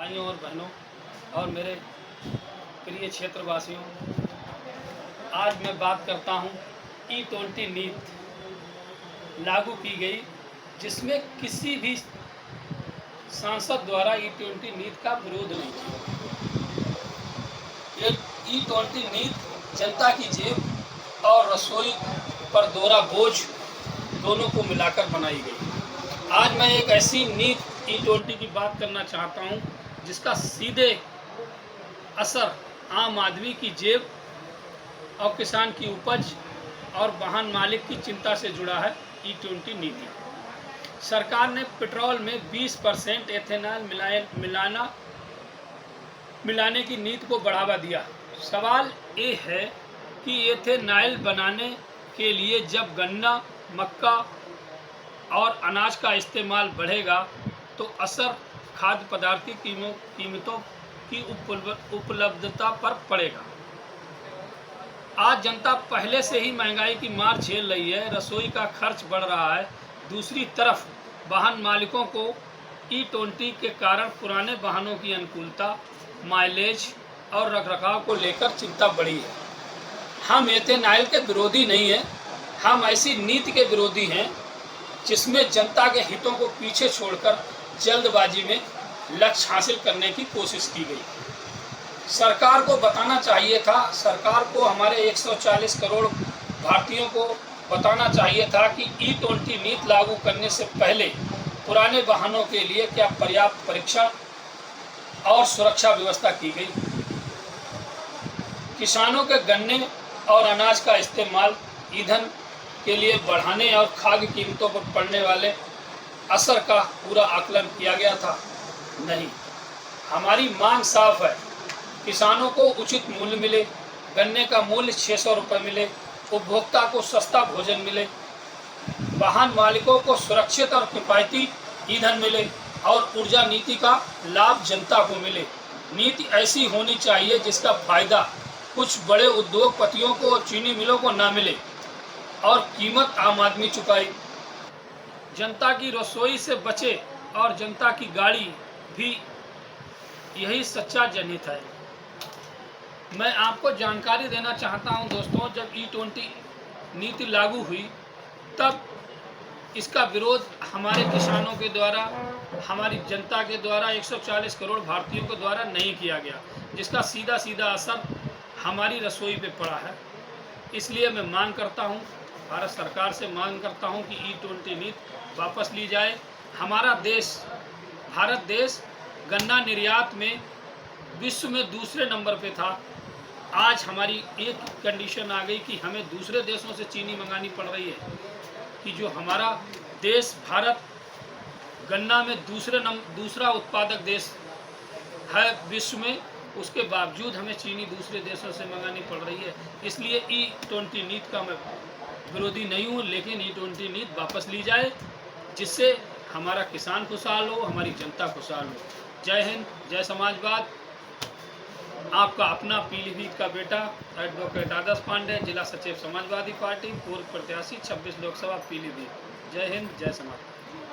भाइयों और बहनों और मेरे प्रिय क्षेत्रवासियों, आज मैं बात करता हूं E20 नीति लागू की गई, जिसमें किसी भी सांसद द्वारा E20 नीति का विरोध नहीं किया। ये E20 नीति जनता की जेब और रसोई पर दोहरा बोझ दोनों को मिलाकर बनाई गई। आज मैं एक ऐसी नीति E20 की बात करना चाहता हूं जिसका सीधे असर आम आदमी की जेब और किसान की उपज और वाहन मालिक की चिंता से जुड़ा है। E20 नीति सरकार ने पेट्रोल में 20% एथेनॉल मिलाने की नीति को बढ़ावा दिया। सवाल ये है कि एथेनॉल बनाने के लिए जब गन्ना, मक्का और अनाज का इस्तेमाल बढ़ेगा तो असर खाद्य पदार्थ की कीमतों की उपलब्धता पर पड़ेगा। आज जनता पहले से ही महंगाई की मार झेल रही है, रसोई का खर्च बढ़ रहा है। दूसरी तरफ वाहन मालिकों को E20 के कारण पुराने वाहनों की अनुकूलता, माइलेज और रखरखाव को लेकर चिंता बढ़ी है। हम एथेनॉल के विरोधी नहीं हैं, हम ऐसी नीति के विरोधी हैं जिसमें जनता के हितों को पीछे छोड़कर जल्दबाजी में लक्ष्य हासिल करने की कोशिश की गई। सरकार को बताना चाहिए था, सरकार को हमारे 140 करोड़ भारतीयों को बताना चाहिए था कि E20 नीति लागू करने से पहले पुराने वाहनों के लिए क्या पर्याप्त परीक्षण और सुरक्षा व्यवस्था की गई। किसानों के गन्ने और अनाज का इस्तेमाल ईंधन के लिए बढ़ाने और खाद्य कीमतों पर पड़ने वाले असर का पूरा आकलन किया गया था? नहीं। हमारी मांग साफ है, किसानों को उचित मूल्य मिले, गन्ने का मूल्य 600 रुपये मिले, उपभोक्ता को सस्ता भोजन मिले, वाहन मालिकों को सुरक्षित और किफ़ायती ईंधन मिले और ऊर्जा नीति का लाभ जनता को मिले। नीति ऐसी होनी चाहिए जिसका फायदा कुछ बड़े उद्योगपतियों को और चीनी मिलों को ना मिले और कीमत आम आदमी चुकाए। जनता की रसोई से बचे और जनता की गाड़ी भी, यही सच्चा जनहित है। मैं आपको जानकारी देना चाहता हूं दोस्तों, जब E20 नीति लागू हुई तब इसका विरोध हमारे किसानों के द्वारा, हमारी जनता के द्वारा, 140 करोड़ भारतीयों के द्वारा नहीं किया गया, जिसका सीधा सीधा असर हमारी रसोई पे पड़ा है। इसलिए मैं मांग करता हूं, भारत सरकार से मांग करता हूं कि E20 नीति वापस ली जाए। हमारा देश, भारत देश गन्ना निर्यात में विश्व में दूसरे नंबर पे था। आज हमारी एक कंडीशन आ गई कि हमें दूसरे देशों से चीनी मंगानी पड़ रही है कि जो हमारा देश भारत गन्ना में दूसरा उत्पादक देश है विश्व में, उसके बावजूद हमें चीनी दूसरे देशों से मंगानी पड़ रही है। इसलिए E20 नीति का मैं विरोधी नहीं हूँ, लेकिन E20 नीति वापस ली जाए जिससे हमारा किसान खुशहाल हो, हमारी जनता खुशहाल हो। जय हिंद, जय समाजवाद। आपका अपना पीलीभीत का बेटा एडवोकेट आदर्श पांडे, जिला सचिव समाजवादी पार्टी, पूर्व प्रत्याशी 26 लोकसभा पीलीभीत। जय हिंद, जय समाजवाद।